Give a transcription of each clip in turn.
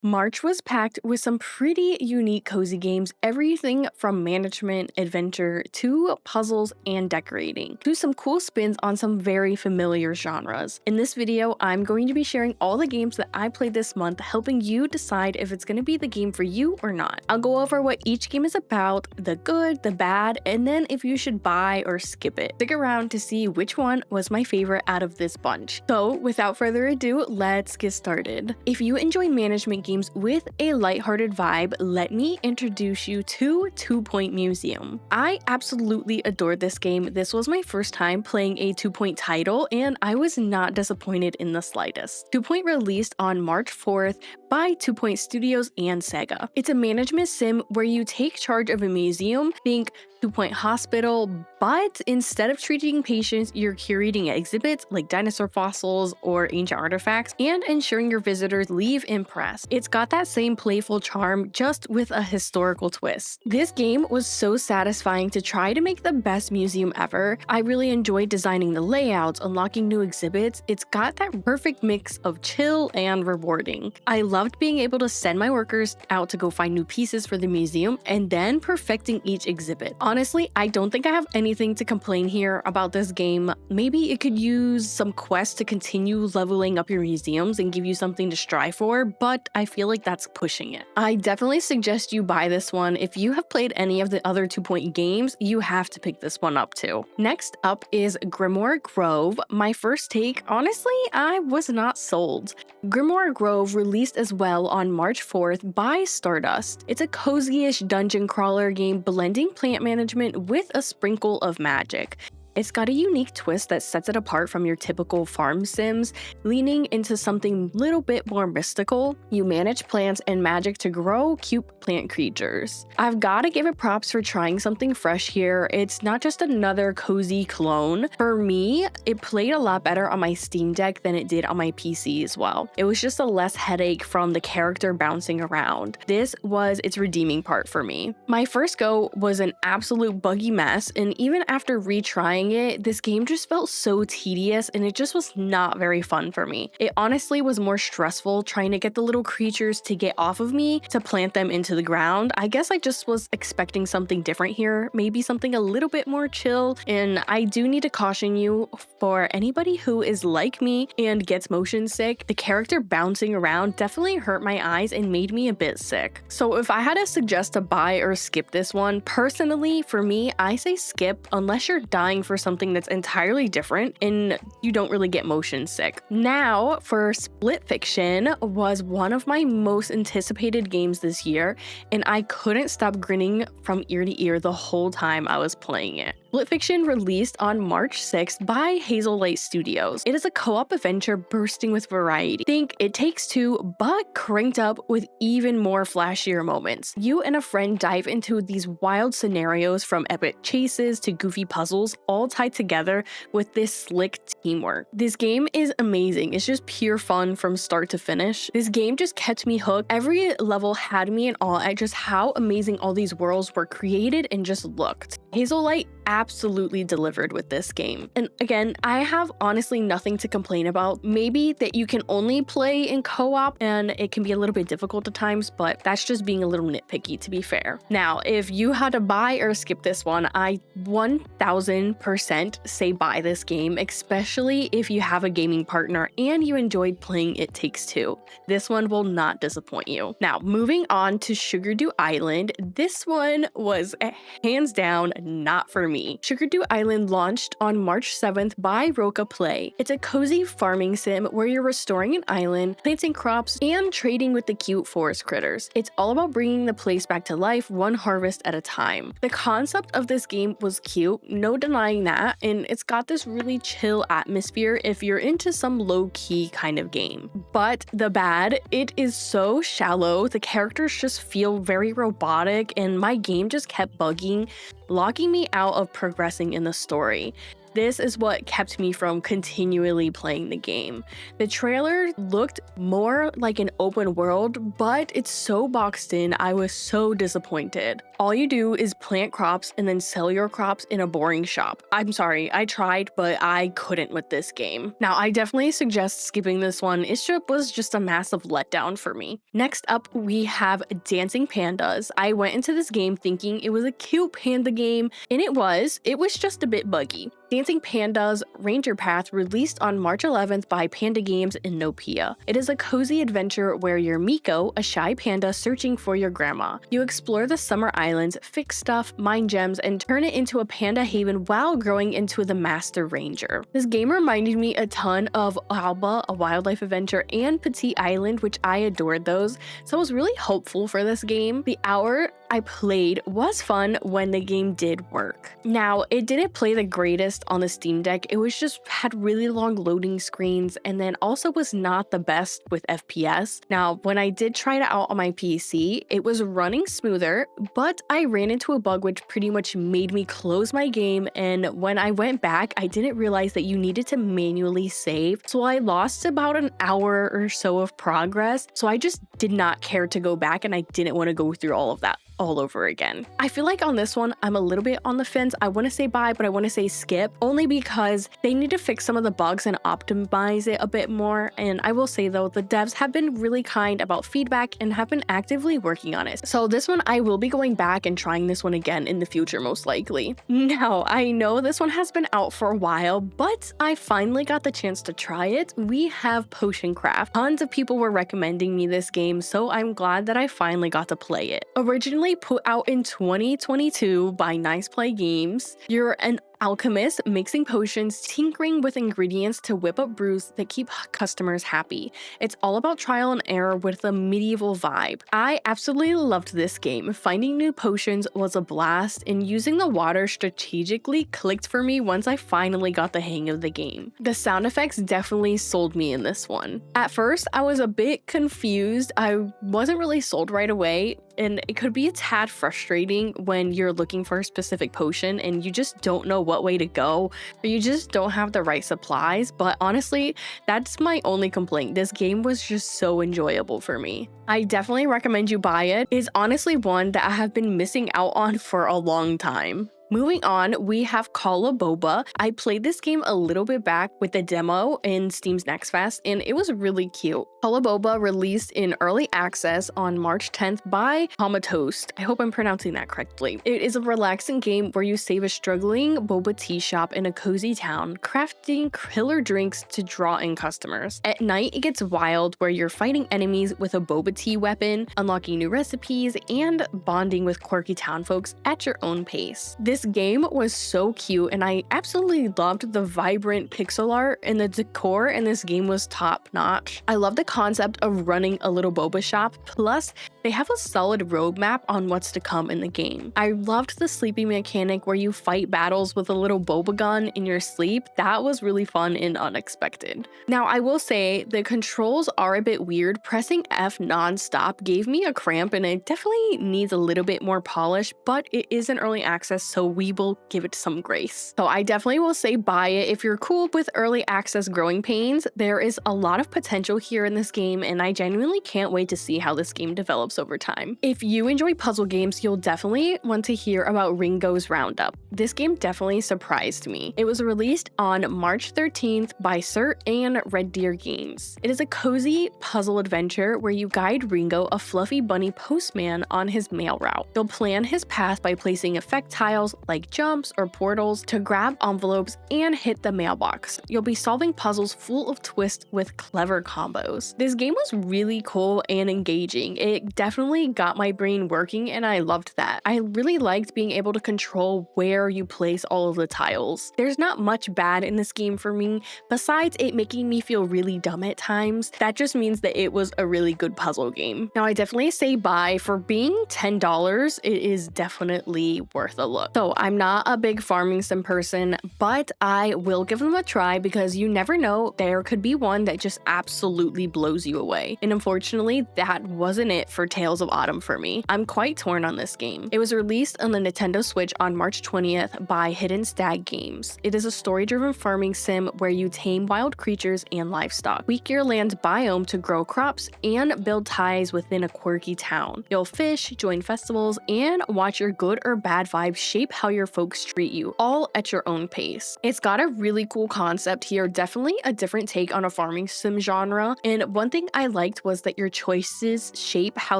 March was packed with some pretty unique cozy games, everything from management, adventure, to puzzles and decorating, to some cool spins on some very familiar genres. In this video, I'm going to be sharing all the games that I played this month, helping you decide if it's going to be the game for you or not. I'll go over what each game is about, the good, the bad, and then if you should buy or skip it. Stick around to see which one was my favorite out of this bunch. So without further ado, let's get started. If you enjoy management games with a lighthearted vibe, let me introduce you to 2 Point Museum. I absolutely adored this game. This was my first time playing a 2 Point title, and I was not disappointed in the slightest. 2 Point released on March 4th by 2 Point Studios and Sega. It's a management sim where you take charge of a museum, think 2 Point Hospital, but instead of treating patients, you're curating exhibits like dinosaur fossils or ancient artifacts and ensuring your visitors leave impressed. It's got that same playful charm, just with a historical twist. This game was so satisfying to try to make the best museum ever. I really enjoyed designing the layouts, unlocking new exhibits. It's got that perfect mix of chill and rewarding. I loved being able to send my workers out to go find new pieces for the museum and then perfecting each exhibit. Honestly, I don't think I have anything to complain here about this game. Maybe it could use some quests to continue leveling up your museums and give you something to strive for, but I feel like that's pushing it. I definitely suggest you buy this one. If you have played any of the other 2 Point games, you have to pick this one up too. Next up is Grimoire Grove. My first take, honestly, I was not sold. Grimoire Grove released as well on March 4th by Stardust. It's a cozy-ish dungeon crawler game blending plant management with a sprinkle of magic. It's got a unique twist that sets it apart from your typical farm sims, leaning into something a little bit more mystical. You manage plants and magic to grow cute plant creatures. I've got to give it props for trying something fresh here. It's not just another cozy clone. For me, it played a lot better on my Steam Deck than it did on my PC as well. It was just a less headache from the character bouncing around. This was its redeeming part for me. My first go was an absolute buggy mess, and even after retrying it, this game just felt so tedious and it just was not very fun for me. It honestly was more stressful trying to get the little creatures to get off of me to plant them into the ground. I guess I just was expecting something different here, maybe something a little bit more chill, and I do need to caution you, for anybody who is like me and gets motion sick, the character bouncing around definitely hurt my eyes and made me a bit sick. So if I had to suggest to buy or skip this one, personally for me, I say skip unless you're dying for something that's entirely different and you don't really get motion sick. Now for Spilt Fiction was one of my most anticipated games this year, and I couldn't stop grinning from ear to ear the whole time I was playing it. Spilt Fiction released on March 6th by Hazelight Studios. It is a co-op adventure bursting with variety. Think It Takes Two, but cranked up with even more flashier moments. You and a friend dive into these wild scenarios, from epic chases to goofy puzzles, all tied together with this slick teamwork. This game is amazing. It's just pure fun from start to finish. This game just kept me hooked. Every level had me in awe at just how amazing all these worlds were created and just looked. Hazelight absolutely delivered with this game. And again, I have honestly nothing to complain about. Maybe that you can only play in co-op and it can be a little bit difficult at times, but that's just being a little nitpicky, to be fair. Now, if you had to buy or skip this one, I 1000% say buy this game, especially if you have a gaming partner and you enjoyed playing It Takes Two. This one will not disappoint you. Now, moving on to Sugardew Island, this one was hands down not for me. Sugardew Island launched on March 7th by Roca Play. It's a cozy farming sim where you're restoring an island, planting crops, and trading with the cute forest critters. It's all about bringing the place back to life one harvest at a time. The concept of this game was cute, no denying that, and it's got this really chill atmosphere if you're into some low-key kind of game. But the bad, it is so shallow, the characters just feel very robotic, and my game just kept bugging, locking me out of progressing in the story. This is what kept me from continually playing the game. The trailer looked more like an open world, but it's so boxed in, I was so disappointed. All you do is plant crops and then sell your crops in a boring shop. I'm sorry, I tried, but I couldn't with this game. Now, I definitely suggest skipping this one. It was just a massive letdown for me. Next up, we have Dancing Pandas. I went into this game thinking it was a cute panda game, and it was just a bit buggy. Dancing Pandas Ranger Path released on March 11th by Panda Games in Nopia. It is a cozy adventure where you're Miko, a shy panda searching for your grandma. You explore the summer islands, fix stuff, mine gems, and turn it into a panda haven while growing into the Master Ranger. This game reminded me a ton of Alba, a wildlife adventure, and Petit Island, which I adored those, so I was really hopeful for this game. The hour I played was fun when the game did work. Now, it didn't play the greatest on the Steam Deck. It was just had really long loading screens, and then also was not the best with FPS. Now, when I did try it out on my PC, it was running smoother, but I ran into a bug which pretty much made me close my game, and when I went back, I didn't realize that you needed to manually save, so I lost about an hour or so of progress, so I just did not care to go back, and I didn't want to go through all of that all over again. I feel like on this one, I'm a little bit on the fence. I want to say bye, but I want to say skip, only because they need to fix some of the bugs and optimize it a bit more. And I will say though, the devs have been really kind about feedback and have been actively working on it. So this one, I will be going back and trying this one again in the future, most likely. Now, I know this one has been out for a while, but I finally got the chance to try it. We have Potion Craft. Tons of people were recommending me this game, so I'm glad that I finally got to play it. Originally put out in 2022 by Nice Play Games, you're an alchemist mixing potions, tinkering with ingredients to whip up brews that keep customers happy. It's all about trial and error with a medieval vibe. I absolutely loved this game. Finding new potions was a blast, and using the water strategically clicked for me once I finally got the hang of the game. The sound effects definitely sold me in this one. At first, I was a bit confused. I wasn't really sold right away, and it could be a tad frustrating when you're looking for a specific potion and you just don't know what way to go, or you just don't have the right supplies. But honestly, that's my only complaint. This game was just so enjoyable for me. I definitely recommend you buy it. It's honestly one that I have been missing out on for a long time. Moving on, we have Call of Boba. I played this game a little bit back with the demo in Steam's Next Fest, and it was really cute. Call of Boba released in early access on March 10th by Comatose. I hope I'm pronouncing that correctly. It is a relaxing game where you save a struggling boba tea shop in a cozy town, crafting killer drinks to draw in customers. At night, it gets wild where you're fighting enemies with a boba tea weapon, unlocking new recipes, and bonding with quirky town folks at your own pace. This game was so cute, and I absolutely loved the vibrant pixel art, and the decor in this game was top notch. I love the concept of running a little boba shop, plus they have a solid roadmap on what's to come in the game. I loved the sleeping mechanic where you fight battles with a little boba gun in your sleep. That was really fun and unexpected. Now, I will say the controls are a bit weird. Pressing F non-stop gave me a cramp, and it definitely needs a little bit more polish, but it is an early access, so we will give it some grace. So I definitely will say buy it if you're cool with early access growing pains. There is a lot of potential here in this game, and I genuinely can't wait to see how this game develops over time. If you enjoy puzzle games, you'll definitely want to hear about Ringos Roundup. This game definitely surprised me. It was released on March 13th by Cert and Red Deer Games. It is a cozy puzzle adventure where you guide Ringo, a fluffy bunny postman, on his mail route. You'll plan his path by placing effect tiles like jumps or portals to grab envelopes and hit the mailbox. You'll be solving puzzles full of twists with clever combos. This game was really cool and engaging. It definitely got my brain working, and I loved that. I really liked being able to control where you place all of the tiles. There's not much bad in this game for me, besides it making me feel really dumb at times. That just means that it was a really good puzzle game. Now, I definitely say buy. For being $10, it is definitely worth a look. So So I'm not a big farming sim person, but I will give them a try because you never know, there could be one that just absolutely blows you away. And unfortunately, that wasn't it for Tales of Autumn for me. I'm quite torn on this game. It was released on the Nintendo Switch on March 20th by Hidden Stag Games. It is a story-driven farming sim where you tame wild creatures and livestock, tweak your land's biome to grow crops, and build ties within a quirky town. You'll fish, join festivals, and watch your good or bad vibes shape how your folks treat you, all at your own pace. It's got a really cool concept here, definitely a different take on a farming sim genre, and one thing I liked was that your choices shape how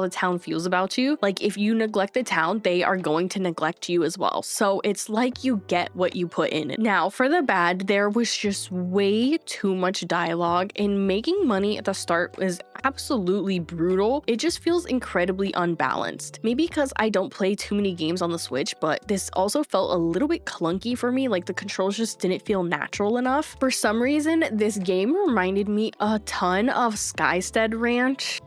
the town feels about you. Like if you neglect the town, they are going to neglect you as well. So it's like you get what you put in it. Now for the bad, there was just way too much dialogue, and making money at the start is absolutely brutal. It just feels incredibly unbalanced. Maybe because I don't play too many games on the Switch, but this also felt a little bit clunky for me, like the controls just didn't feel natural enough. For some reason, this game reminded me a ton of Skystead Ranch.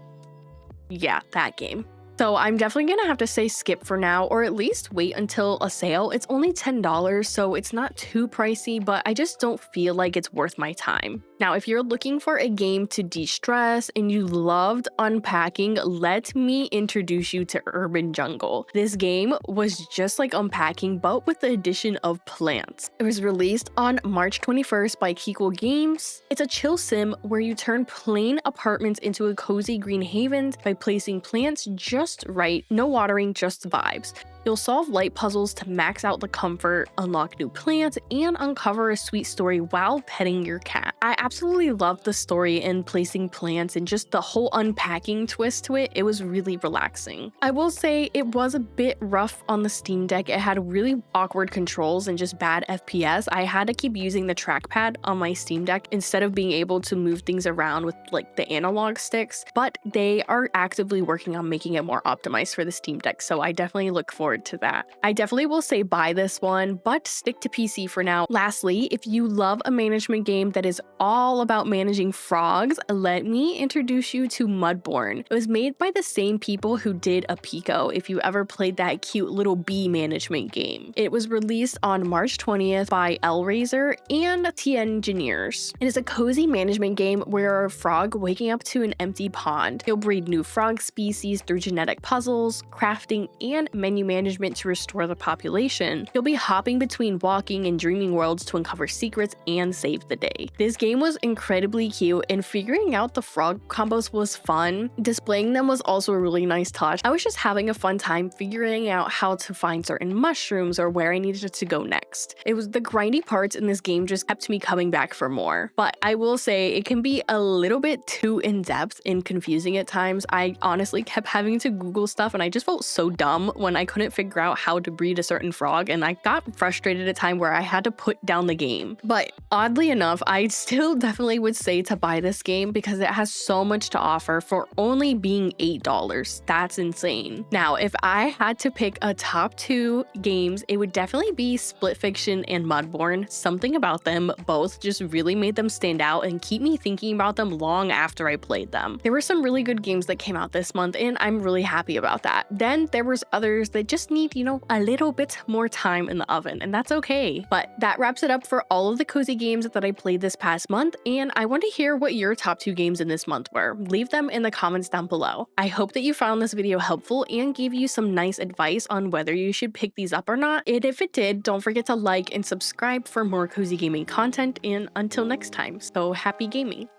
Yeah, that game. So I'm definitely gonna have to say skip for now, or at least wait until a sale. It's only $10, so it's not too pricey, but I just don't feel like it's worth my time. Now, if you're looking for a game to de-stress and you loved unpacking, let me introduce you to Urban Jungle. This game was just like unpacking, but with the addition of plants. It was released on March 21st by Kiko Games. It's a chill sim where you turn plain apartments into a cozy green haven by placing plants just right, no watering, just vibes. You'll solve light puzzles to max out the comfort, unlock new plants, and uncover a sweet story while petting your cat. I absolutely loved the story and placing plants and just the whole unpacking twist to it. It was really relaxing. I will say it was a bit rough on the Steam Deck. It had really awkward controls and just bad FPS. I had to keep using the trackpad on my Steam Deck instead of being able to move things around with like the analog sticks, but they are actively working on making it more optimized for the Steam Deck, so I definitely look forward to that. I definitely will say buy this one, but stick to PC for now. Lastly, if you love a management game that is all about managing frogs, let me introduce you to Mudborne. It was made by the same people who did Apico, if you ever played that cute little bee management game. It was released on March 20th by L-Razor and T Engineers. It is a cozy management game where you're a frog waking up to an empty pond. You'll breed new frog species through genetic puzzles, crafting, and menu management to restore the population. You'll be hopping between walking and dreaming worlds to uncover secrets and save the day. This game was incredibly cute, and figuring out the frog combos was fun. Displaying them was also a really nice touch. I was just having a fun time figuring out how to find certain mushrooms or where I needed to go next. It was the grindy parts in this game just kept me coming back for more. But I will say it can be a little bit too in-depth and confusing at times. I honestly kept having to Google stuff, and I just felt so dumb when I couldn't figure out how to breed a certain frog, and I got frustrated at a time where I had to put down the game. But oddly enough, I still definitely would say to buy this game because it has so much to offer for only being $8. That's insane. Now, if I had to pick a top 2 games, it would definitely be Spilt Fiction and Mudborne. Something about them both just really made them stand out and keep me thinking about them long after I played them. There were some really good games that came out this month, and I'm really happy about that. Then there was others that just need, a little bit more time in the oven, and that's okay. But that wraps it up for all of the cozy games that I played this past month, and I want to hear what your top 2 games in this month were. Leave them in the comments down below. I hope that you found this video helpful and gave you some nice advice on whether you should pick these up or not. And if it did, don't forget to like and subscribe for more cozy gaming content, and until next time, so happy gaming.